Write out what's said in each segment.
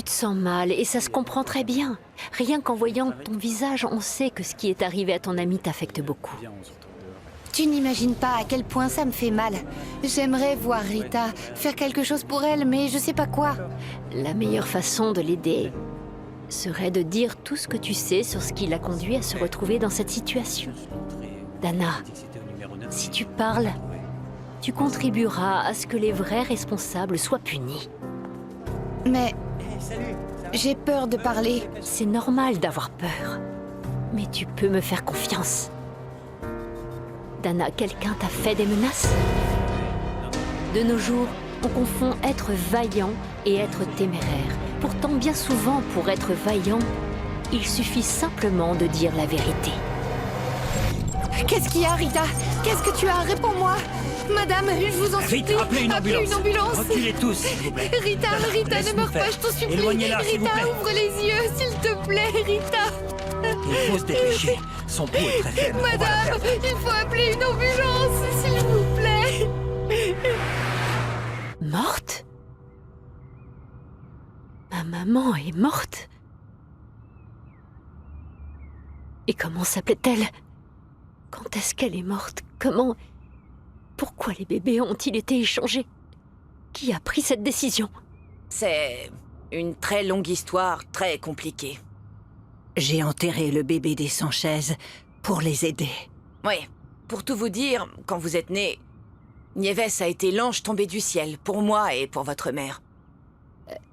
te sens mal et ça se comprend très bien. Rien qu'en voyant ton visage, on sait que ce qui est arrivé à ton ami t'affecte beaucoup. Tu n'imagines pas à quel point ça me fait mal. J'aimerais voir Rita, faire quelque chose pour elle, mais je sais pas quoi. La meilleure façon de l'aider serait de dire tout ce que tu sais sur ce qui l'a conduit à se retrouver dans cette situation. Dana, si tu parles, tu contribueras à ce que les vrais responsables soient punis. Mais j'ai peur de parler. C'est normal d'avoir peur, mais tu peux me faire confiance. Dana, quelqu'un t'a fait des menaces? De nos jours, on confond être vaillant et être téméraire. Pourtant, bien souvent, pour être vaillant, il suffit simplement de dire la vérité. Qu'est-ce qu'il y a, Rita? Qu'est-ce que tu as? Réponds-moi. Madame, je vous en supplie. Rita, appelez une ambulance. Reculez tous, s'il vous plaît. Rita, Rita, ne meurs pas, je t'en supplie. Éloignez-la, s'il vous Rita, plaît. ouvre les yeux, s'il te plaît, Rita. Il faut se dépêcher. Son pouls est très faible. On va la Madame, perdre. il faut appeler une ambulance, s'il vous plaît. Morte? Ma maman est morte? Et comment s'appelait-elle? Quand est-ce qu'elle est morte? Comment? Pourquoi les bébés ont-ils été échangés? Qui a pris cette décision? C'est une très longue histoire, très compliquée. J'ai enterré le bébé des Sanchez pour les aider. Oui, pour tout vous dire, quand vous êtes né, Nieves a été l'ange tombé du ciel, pour moi et pour votre mère.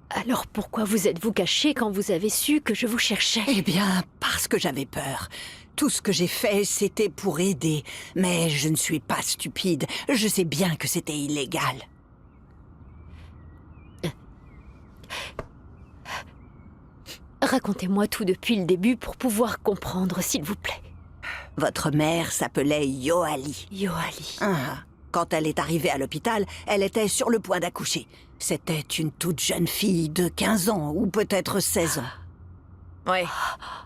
Alors pourquoi vous êtes-vous caché quand vous avez su que je vous cherchais? Eh bien, parce que j'avais peur. Tout ce que j'ai fait, c'était pour aider. Mais je ne suis pas stupide. Je sais bien que c'était illégal. Racontez-moi tout depuis le début pour pouvoir comprendre, s'il vous plaît. Votre mère s'appelait Yoali. Yoali. Quand elle est arrivée à l'hôpital, elle était sur le point d'accoucher. C'était une toute jeune fille de 15 ans, ou peut-être 16 ans. Ouais,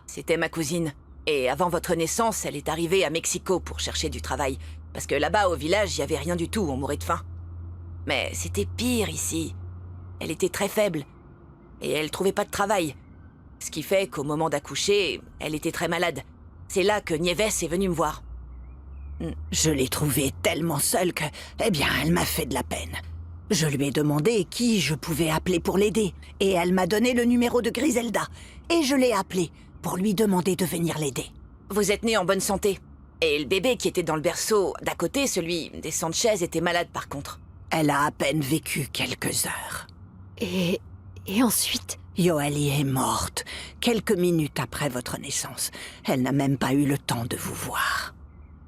c'était ma cousine. Et avant votre naissance, elle est arrivée à Mexico pour chercher du travail. Parce que là-bas, au village, il n'y avait rien du tout, on mourait de faim. Mais c'était pire ici. Elle était très faible. Et elle trouvait pas de travail. Ce qui fait qu'au moment d'accoucher, elle était très malade. C'est là que Nieves est venue me voir. Je l'ai trouvée tellement seule que, eh bien, elle m'a fait de la peine. Je lui ai demandé qui je pouvais appeler pour l'aider, et elle m'a donné le numéro de Griselda. Et je l'ai appelée pour lui demander de venir l'aider. Vous êtes né en bonne santé. Et le bébé qui était dans le berceau d'à côté, celui des Sanchez, était malade par contre. Elle a à peine vécu quelques heures. Et ensuite? Yoali est morte, quelques minutes après votre naissance. Elle n'a même pas eu le temps de vous voir.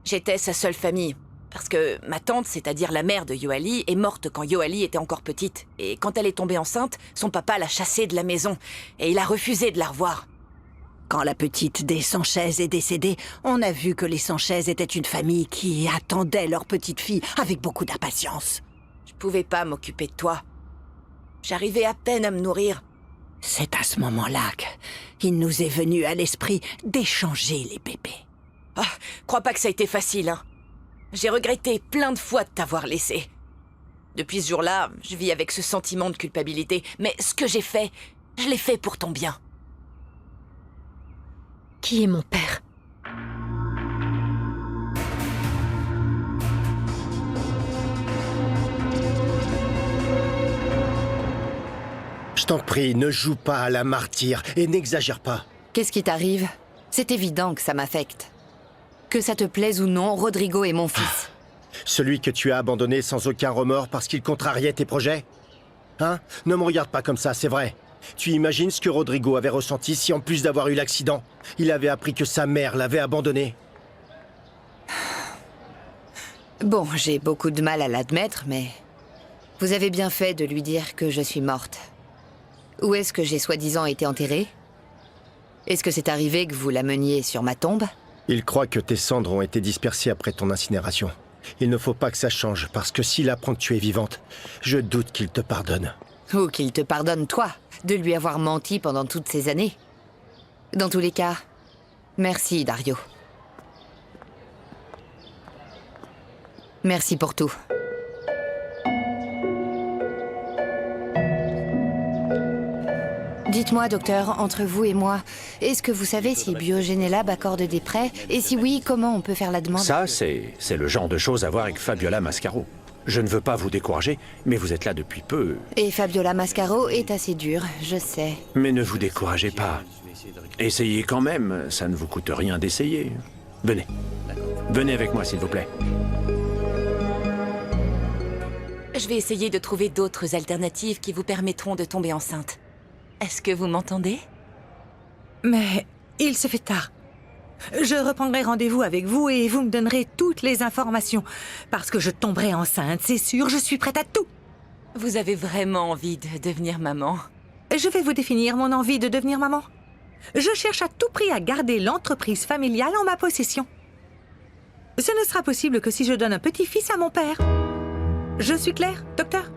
J'étais sa seule famille. Parce que ma tante, c'est-à-dire la mère de Yoali, est morte quand Yoali était encore petite. Et quand elle est tombée enceinte, son papa l'a chassée de la maison. Et il a refusé de la revoir. Quand la petite des Sanchez est décédée, on a vu que les Sanchez étaient une famille qui attendait leur petite fille avec beaucoup d'impatience. Je pouvais pas m'occuper de toi. J'arrivais à peine à me nourrir. C'est à ce moment-là qu'il nous est venu à l'esprit d'échanger les bébés. Ah, crois pas que ça a été facile, hein. J'ai regretté plein de fois de t'avoir laissé. Depuis ce jour-là, je vis avec ce sentiment de culpabilité. Mais ce que j'ai fait, je l'ai fait pour ton bien. Qui est mon père? Je t'en prie, ne joue pas à la martyre et n'exagère pas. Qu'est-ce qui t'arrive? C'est évident que ça m'affecte. Que ça te plaise ou non, Rodrigo est mon fils. Celui que tu as abandonné sans aucun remords parce qu'il contrariait tes projets? Hein? Ne me regarde pas comme ça, c'est vrai. Tu imagines ce que Rodrigo avait ressenti si, en plus d'avoir eu l'accident, il avait appris que sa mère l'avait abandonné? Bon, j'ai beaucoup de mal à l'admettre, mais... Vous avez bien fait de lui dire que je suis morte. Où est-ce que j'ai soi-disant été enterrée? Est-ce que c'est arrivé que vous l'ameniez sur ma tombe? Il croit que tes cendres ont été dispersées après ton incinération. Il ne faut pas que ça change, parce que s'il apprend que tu es vivante, je doute qu'il te pardonne. Ou qu'il te pardonne, toi, de lui avoir menti pendant toutes ces années. Dans tous les cas, merci, Dario. Merci pour tout. Dites-moi, docteur, entre vous et moi, est-ce que vous savez si Biogenelab accorde des prêts? Et si oui, comment on peut faire la demande? Ça, c'est le genre de choses à voir avec Fabiola Mascaro. Je ne veux pas vous décourager, mais vous êtes là depuis peu. Et Fabiola Mascaro est assez dure, je sais. Mais ne vous découragez pas. Essayez quand même, ça ne vous coûte rien d'essayer. Venez. Venez avec moi, s'il vous plaît. Je vais essayer de trouver d'autres alternatives qui vous permettront de tomber enceinte. Est-ce que vous m'entendez? Mais il se fait tard. Je reprendrai rendez-vous avec vous et vous me donnerez toutes les informations. Parce que je tomberai enceinte, c'est sûr, je suis prête à tout. Vous avez vraiment envie de devenir maman? Je vais vous définir mon envie de devenir maman. Je cherche à tout prix à garder l'entreprise familiale en ma possession. Ce ne sera possible que si je donne un petit-fils à mon père. Je suis claire, docteur?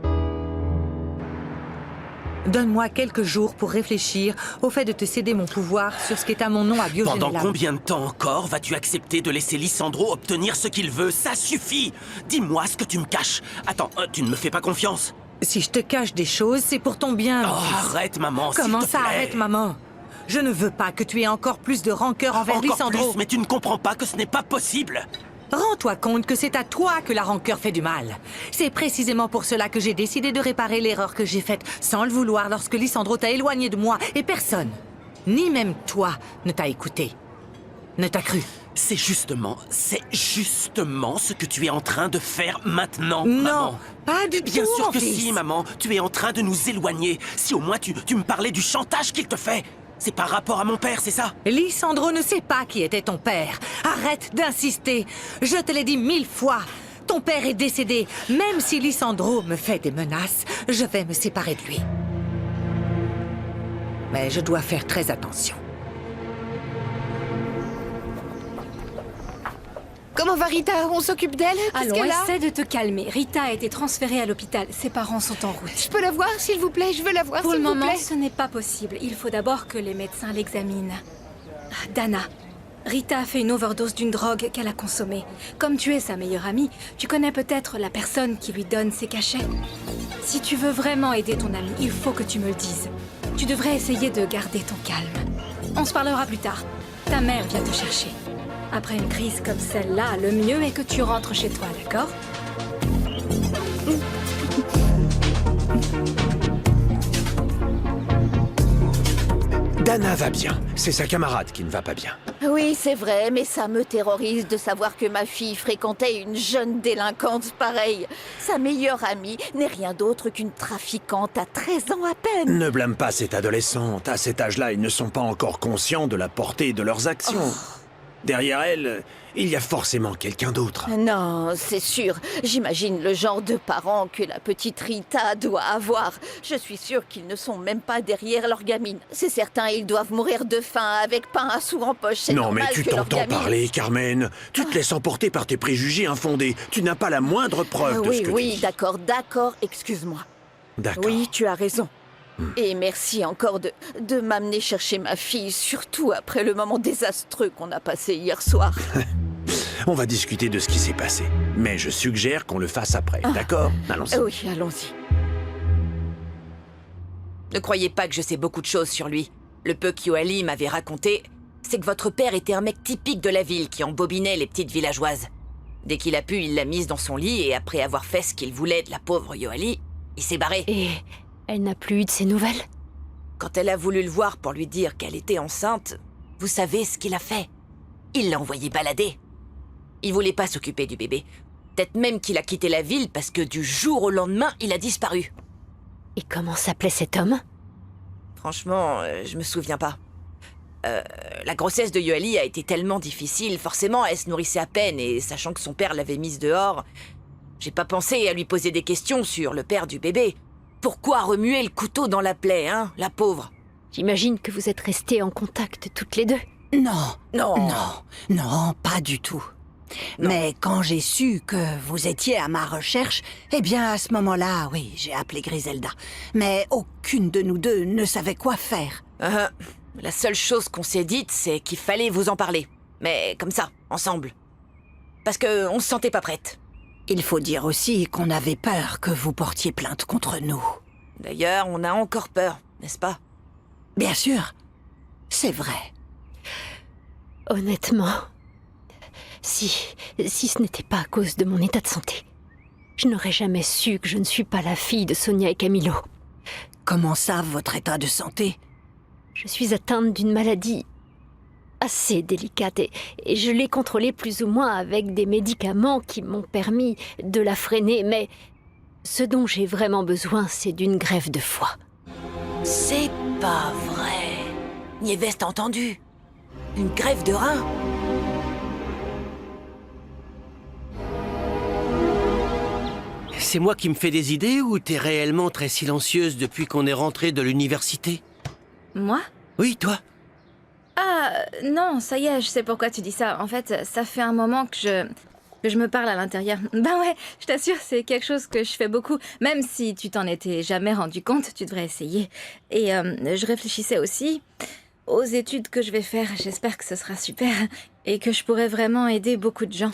Donne-moi quelques jours pour réfléchir au fait de te céder mon pouvoir sur ce qui est à mon nom à Biogenelab. Pendant combien de temps encore vas-tu accepter de laisser Lysandro obtenir ce qu'il veut? Ça suffit! Dis-moi ce que tu me caches. Attends, tu ne me fais pas confiance? Si je te cache des choses, c'est pour ton bien. Oh, mon fils. arrête, maman, s'il Comment te ça, plaît. arrête, maman? Je ne veux pas que tu aies encore plus de rancœur envers Encore Lysandro. plus, mais tu ne comprends pas que ce n'est pas possible. Rends-toi compte que c'est à toi que la rancœur fait du mal. C'est précisément pour cela que j'ai décidé de réparer l'erreur que j'ai faite sans le vouloir lorsque Lysandro t'a éloigné de moi et personne, ni même toi, ne t'a écouté, ne t'a cru. C'est justement ce que tu es en train de faire maintenant, Non, maman. pas du Bien tout, sûr mon que fils. si, maman. Tu es en train de nous éloigner. Si au moins tu me parlais du chantage qu'il te fait. C'est par rapport à mon père, c'est ça? Lysandro ne sait pas qui était ton père. Arrête d'insister. Je te l'ai dit 1000 fois. Ton père est décédé. Même si Lysandro me fait des menaces, je vais me séparer de lui. Mais je dois faire très attention. Comment va Rita? On s'occupe d'elle? Qu'est-ce Allons, qu'elle a? essaie de te calmer. Rita a été transférée à l'hôpital. Ses parents sont en route. Je peux la voir, s'il vous plaît? Je veux la voir, Pour s'il le vous moment, plaît. ce n'est pas possible. Il faut d'abord que les médecins l'examinent. Dana, Rita a fait une overdose d'une drogue qu'elle a consommée. Comme tu es sa meilleure amie, tu connais peut-être la personne qui lui donne ses cachets. Si tu veux vraiment aider ton amie, il faut que tu me le dises. Tu devrais essayer de garder ton calme. On se parlera plus tard. Ta mère vient te chercher. Après une crise comme celle-là, le mieux est que tu rentres chez toi, d'accord? Dana va bien. C'est sa camarade qui ne va pas bien. Oui, c'est vrai, mais ça me terrorise de savoir que ma fille fréquentait une jeune délinquante pareille. Sa meilleure amie n'est rien d'autre qu'une trafiquante à 13 ans à peine. Ne blâme pas cette adolescente. À cet âge-là, ils ne sont pas encore conscients de la portée de leurs actions. Derrière elle, il y a forcément quelqu'un d'autre. Non, c'est sûr. J'imagine le genre de parents que la petite Rita doit avoir. Je suis sûre qu'ils ne sont même pas derrière leur gamine. C'est certain, ils doivent mourir de faim avec pain à sous en poche. C'est Non, mais normal tu que leur t'entends gamine- parler, Carmen. Tu te laisses emporter par tes préjugés infondés. Tu n'as pas la moindre preuve de ce que tu Oui, dis. d'accord, excuse-moi. D'accord. Oui, tu as raison. Et merci encore de m'amener chercher ma fille, surtout après le moment désastreux qu'on a passé hier soir. On va discuter de ce qui s'est passé. Mais je suggère qu'on le fasse après, d'accord? Allons-y. Oui, allons-y. Ne croyez pas que je sais beaucoup de choses sur lui. Le peu qu'Yoali m'avait raconté, c'est que votre père était un mec typique de la ville qui embobinait les petites villageoises. Dès qu'il a pu, il l'a mise dans son lit et après avoir fait ce qu'il voulait de la pauvre Yoali, il s'est barré. Et elle n'a plus eu de ses nouvelles? Quand elle a voulu le voir pour lui dire qu'elle était enceinte, vous savez ce qu'il a fait? Il l'a envoyé balader. Il voulait pas s'occuper du bébé. Peut-être même qu'il a quitté la ville parce que du jour au lendemain, il a disparu. Et comment s'appelait cet homme? Franchement, je me souviens pas. La grossesse de Yoali a été tellement difficile, forcément elle se nourrissait à peine et sachant que son père l'avait mise dehors, j'ai pas pensé à lui poser des questions sur le père du bébé. Pourquoi remuer le couteau dans la plaie, hein, la pauvre? J'imagine que vous êtes restés en contact toutes les deux. Non, pas du tout. Mais quand j'ai su que vous étiez à ma recherche, eh bien à ce moment-là, oui, j'ai appelé Griselda. Mais aucune de nous deux ne savait quoi faire. La seule chose qu'on s'est dite, c'est qu'il fallait vous en parler. Mais comme ça, ensemble. Parce que on se sentait pas prête. Il faut dire aussi qu'on avait peur que vous portiez plainte contre nous. D'ailleurs, on a encore peur, n'est-ce pas? Bien sûr. C'est vrai. Honnêtement, si ce n'était pas à cause de mon état de santé, je n'aurais jamais su que je ne suis pas la fille de Sonia et Camilo. Comment ça, votre état de santé? Je suis atteinte d'une maladie assez délicate et je l'ai contrôlée plus ou moins avec des médicaments qui m'ont permis de la freiner, mais ce dont j'ai vraiment besoin, c'est d'une greffe de foie. C'est pas vrai. Nieves, t'as entendu? Une greffe de rein? C'est moi qui me fais des idées ou t'es réellement très silencieuse depuis qu'on est rentré de l'université? Moi? Oui, toi. Ah, non, ça y est, je sais pourquoi tu dis ça. En fait, ça fait un moment que je me parle à l'intérieur. Ben ouais, je t'assure, c'est quelque chose que je fais beaucoup. Même si tu t'en étais jamais rendu compte, tu devrais essayer. Et je réfléchissais aussi aux études que je vais faire. J'espère que ce sera super et que je pourrai vraiment aider beaucoup de gens.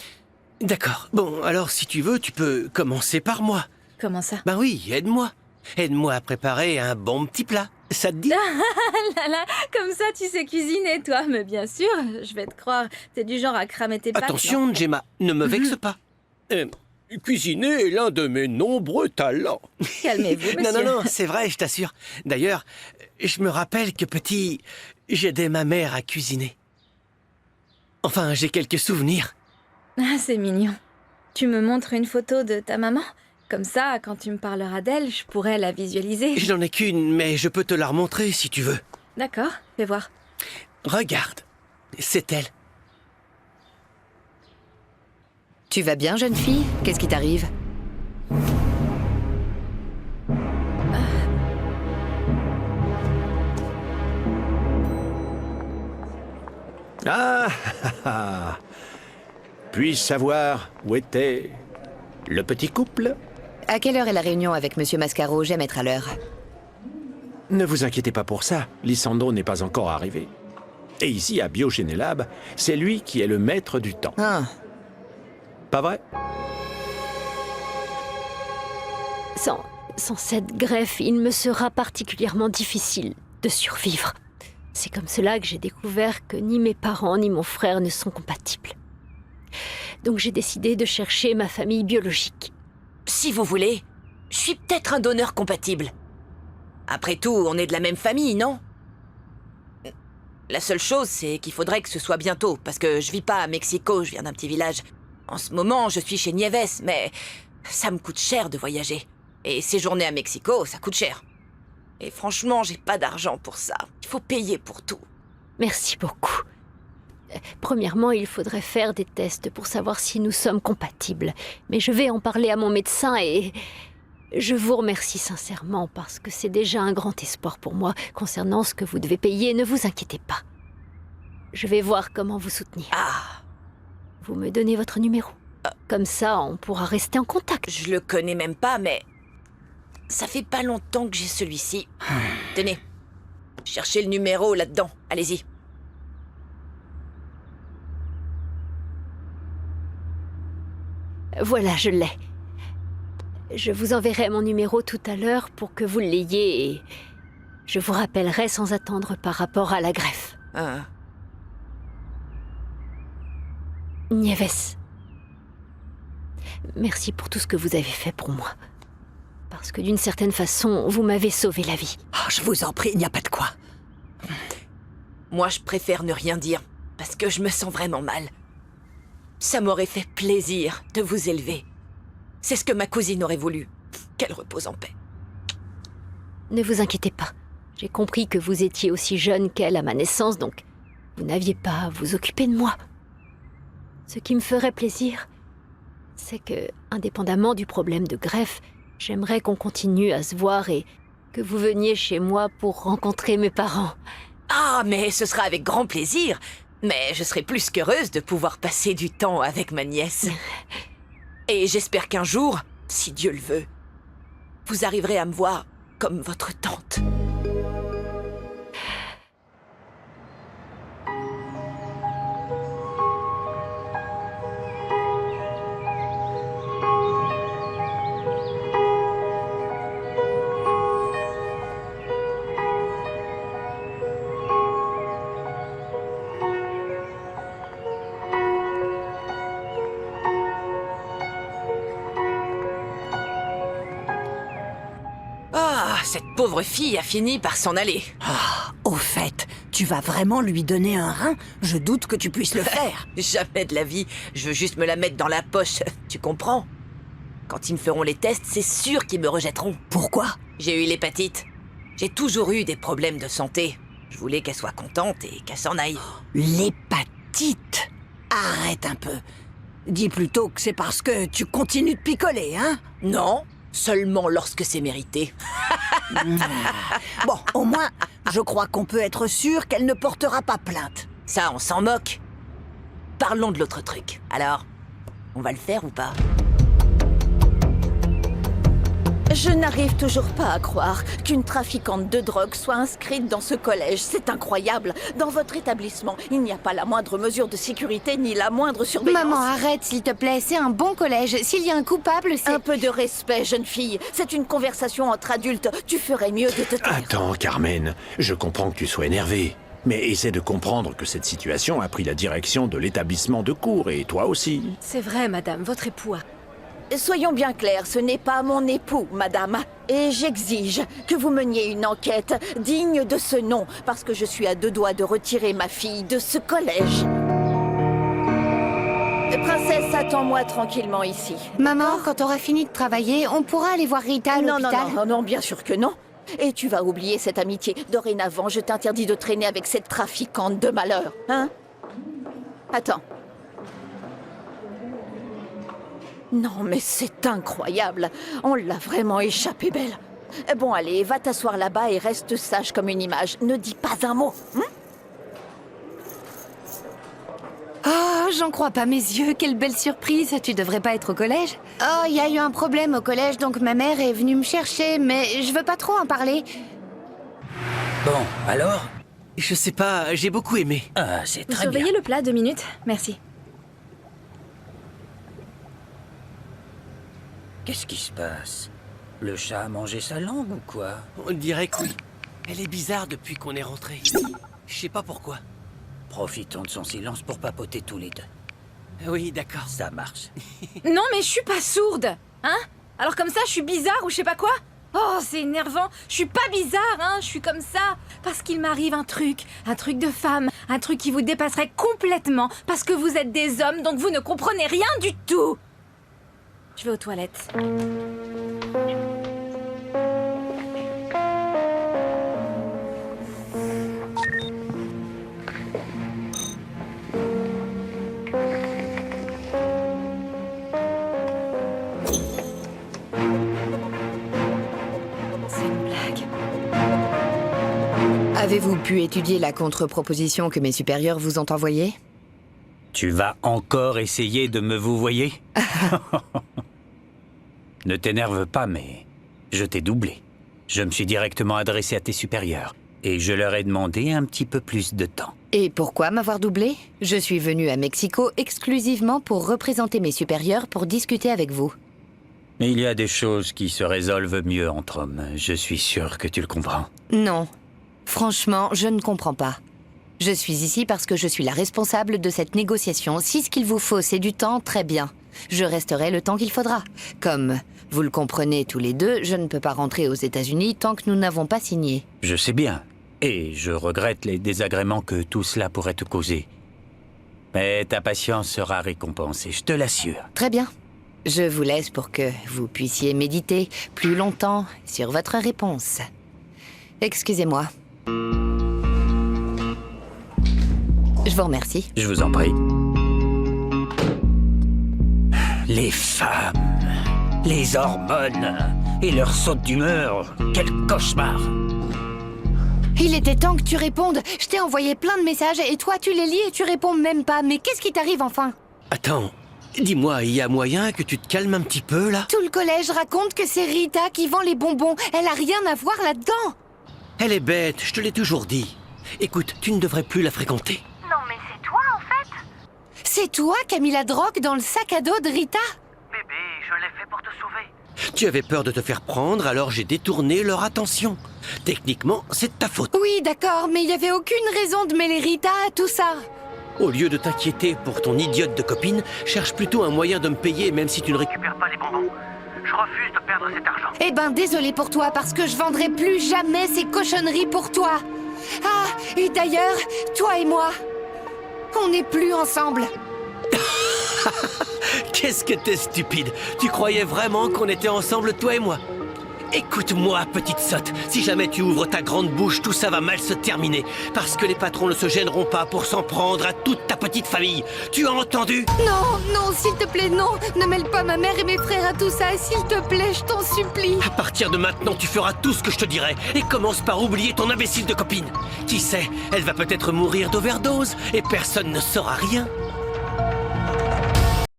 D'accord. Bon, alors si tu veux, tu peux commencer par moi. Comment ça? Ben oui, aide-moi. Aide-moi à préparer un bon petit plat. Ça te dit? Là, là, comme ça, tu sais cuisiner, toi. Mais bien sûr, je vais te croire. T'es du genre à cramer tes pâtes. Attention, Gemma, ne me vexe pas. Cuisiner est l'un de mes nombreux talents. Calmez-vous, monsieur. Non, c'est vrai, je t'assure. D'ailleurs, je me rappelle que petit, j'aidais ma mère à cuisiner. Enfin, j'ai quelques souvenirs. Ah, c'est mignon. Tu me montres une photo de ta maman? Comme ça, quand tu me parleras d'elle, je pourrais la visualiser. Je n'en ai qu'une, mais je peux te la remontrer si tu veux. D'accord, fais voir. Regarde, c'est elle. Tu vas bien, jeune fille? Qu'est-ce qui t'arrive? Ah, puis-je savoir où était le petit couple? À quelle heure est la réunion avec Monsieur Mascaro? J'aime être à l'heure. Ne vous inquiétez pas pour ça, Lissandro n'est pas encore arrivé. Et ici, à Biogénélab, c'est lui qui est le maître du temps. Ah, Pas vrai? Sans cette greffe, il me sera particulièrement difficile de survivre. C'est comme cela que j'ai découvert que ni mes parents ni mon frère ne sont compatibles. Donc j'ai décidé de chercher ma famille biologique. Si vous voulez, je suis peut-être un donneur compatible. Après tout, on est de la même famille, non? La seule chose, c'est qu'il faudrait que ce soit bientôt, parce que je vis pas à Mexico, je viens d'un petit village. En ce moment, je suis chez Nieves, mais ça me coûte cher de voyager. Et séjourner à Mexico, ça coûte cher. Et franchement, j'ai pas d'argent pour ça. Il faut payer pour tout. Merci beaucoup. Premièrement, il faudrait faire des tests pour savoir si nous sommes compatibles. Mais je vais en parler à mon médecin et je vous remercie sincèrement parce que c'est déjà un grand espoir pour moi concernant ce que vous devez payer. Ne vous inquiétez pas. Je vais voir comment vous soutenir. Ah, Vous me donnez votre numéro. Comme ça, on pourra rester en contact. je le connais même pas, mais ça fait pas longtemps que j'ai celui-ci. Tenez, cherchez le numéro là-dedans. Allez-y. Voilà, je l'ai. Je vous enverrai mon numéro tout à l'heure pour que vous l'ayez et je vous rappellerai sans attendre par rapport à la greffe. Ah. Nieves, merci pour tout ce que vous avez fait pour moi. Parce que d'une certaine façon, vous m'avez sauvé la vie. Oh, je vous en prie, il n'y a pas de quoi. Moi, je préfère ne rien dire, parce que je me sens vraiment mal. Ça m'aurait fait plaisir de vous élever. C'est ce que ma cousine aurait voulu. Qu'elle repose en paix. Ne vous inquiétez pas. J'ai compris que vous étiez aussi jeune qu'elle à ma naissance, donc vous n'aviez pas à vous occuper de moi. Ce qui me ferait plaisir, c'est que, indépendamment du problème de greffe, j'aimerais qu'on continue à se voir et que vous veniez chez moi pour rencontrer mes parents. Ah, mais ce sera avec grand plaisir. Mais je serai plus qu'heureuse de pouvoir passer du temps avec ma nièce. Et j'espère qu'un jour, si Dieu le veut, vous arriverez à me voir comme votre tante. cette pauvre fille a fini par s'en aller. Ah, au fait, tu vas vraiment lui donner un rein? Je doute que tu puisses le faire. Jamais de la vie, je veux juste me la mettre dans la poche, tu comprends? Quand ils me feront les tests, c'est sûr qu'ils me rejetteront. Pourquoi? J'ai eu l'hépatite. J'ai toujours eu des problèmes de santé. Je voulais qu'elle soit contente et qu'elle s'en aille. L'hépatite? Arrête un peu. Dis plutôt que c'est parce que tu continues de picoler, hein? Non, seulement lorsque c'est mérité. Bon, au moins, je crois qu'on peut être sûr qu'elle ne portera pas plainte. Ça, on s'en moque. Parlons de l'autre truc. Alors, on va le faire ou pas? Je n'arrive toujours pas à croire qu'une trafiquante de drogue soit inscrite dans ce collège. C'est incroyable. Dans votre établissement, il n'y a pas la moindre mesure de sécurité ni la moindre surveillance. Maman, arrête, s'il te plaît. C'est un bon collège. S'il y a un coupable, c'est... Un peu de respect, jeune fille. C'est une conversation entre adultes. Tu ferais mieux de te taire. Attends, Carmen, je comprends que tu sois énervée. Mais essaie de comprendre que cette situation a pris la direction de l'établissement de cours, et toi aussi. C'est vrai, madame, votre époux a... Soyons bien clairs, ce n'est pas mon époux, madame. Et j'exige que vous meniez une enquête digne de ce nom, parce que je suis à 2 doigts de retirer ma fille de ce collège. Princesse, attends-moi tranquillement ici. Maman, quand t'auras fini de travailler, on pourra aller voir Rita à Non, non, l'hôpital. non, non, bien sûr que non. Et tu vas oublier cette amitié. Dorénavant, je t'interdis de traîner avec cette trafiquante de malheur, hein? Attends. Non, mais c'est incroyable. On l'a vraiment échappé belle. Bon, allez, va t'asseoir là-bas et reste sage comme une image. Ne dis pas un mot, hein? Oh, j'en crois pas mes yeux. Quelle belle surprise. Tu devrais pas être au collège. Oh, il y a eu un problème au collège, donc ma mère est venue me chercher, mais je veux pas trop en parler. Bon, alors? Je sais pas, j'ai beaucoup aimé. Ah, c'est Vous très bien. surveillez le plat 2 minutes? Merci. Qu'est-ce qui se passe? Le chat a mangé sa langue ou quoi? On dirait que oui. Elle est bizarre depuis qu'on est rentré. Je sais pas pourquoi. Profitons de son silence pour papoter tous les deux. Oui, d'accord. Ça marche. Non, mais je suis pas sourde, hein? Alors comme ça, je suis bizarre ou je sais pas quoi? Oh, c'est énervant. Je suis pas bizarre, hein? Je suis comme ça parce qu'il m'arrive un truc de femme, un truc qui vous dépasserait complètement parce que vous êtes des hommes, donc vous ne comprenez rien du tout. Je vais aux toilettes. C'est une blague. Avez-vous pu étudier la contre-proposition que mes supérieurs vous ont envoyée? Tu vas encore essayer de me vouvoyer? Ne t'énerve pas, mais je t'ai doublé. Je me suis directement adressé à tes supérieurs et je leur ai demandé un petit peu plus de temps. Et pourquoi m'avoir doublé? Je suis venue à Mexico exclusivement pour représenter mes supérieurs pour discuter avec vous. Mais il y a des choses qui se résolvent mieux entre hommes. Je suis sûr que tu le comprends. Non. Franchement, je ne comprends pas. Je suis ici parce que je suis la responsable de cette négociation. Si ce qu'il vous faut, c'est du temps, très bien. Je resterai le temps qu'il faudra. Comme vous le comprenez tous les deux, je ne peux pas rentrer aux États-Unis tant que nous n'avons pas signé. Je sais bien. Et je regrette les désagréments que tout cela pourrait te causer. Mais ta patience sera récompensée, je te l'assure. Très bien. Je vous laisse pour que vous puissiez méditer plus longtemps sur votre réponse. Excusez-moi. Je vous remercie. Je vous en prie. Les femmes, les hormones et leurs sautes d'humeur, quel cauchemar! Il était temps que tu répondes. Je t'ai envoyé plein de messages et toi tu les lis et tu réponds même pas. Mais qu'est-ce qui t'arrive enfin? Attends, dis-moi, il y a moyen que tu te calmes un petit peu, là? Tout le collège raconte que c'est Rita qui vend les bonbons. Elle a rien à voir là-dedans. Elle est bête, je te l'ai toujours dit. Écoute, tu ne devrais plus la fréquenter. Non mais c'est toi en fait? C'est toi qui as mis la drogue dans le sac à dos de Rita? Bébé, je l'ai fait pour te sauver. Tu avais peur de te faire prendre, alors j'ai détourné leur attention. Techniquement, c'est de ta faute. Oui, d'accord, mais il n'y avait aucune raison de mêler Rita à tout ça. Au lieu de t'inquiéter pour ton idiote de copine, cherche plutôt un moyen de me payer même si tu ne récupères pas les bonbons. Je refuse de perdre cet argent. Eh ben, désolé pour toi, parce que je vendrai plus jamais ces cochonneries pour toi. Ah, et d'ailleurs, toi et moi, on n'est plus ensemble. Qu'est-ce que t'es stupide! Tu croyais vraiment qu'on était ensemble, toi et moi? Écoute-moi, petite sotte, si jamais tu ouvres ta grande bouche, tout ça va mal se terminer. Parce que les patrons ne se gêneront pas pour s'en prendre à toute ta petite famille. Tu as entendu? Non, non, s'il te plaît, non. Ne mêle pas ma mère et mes frères à tout ça, s'il te plaît, je t'en supplie. À partir de maintenant, tu feras tout ce que je te dirai. Et commence par oublier ton imbécile de copine. Qui sait, elle va peut-être mourir d'overdose et personne ne saura rien.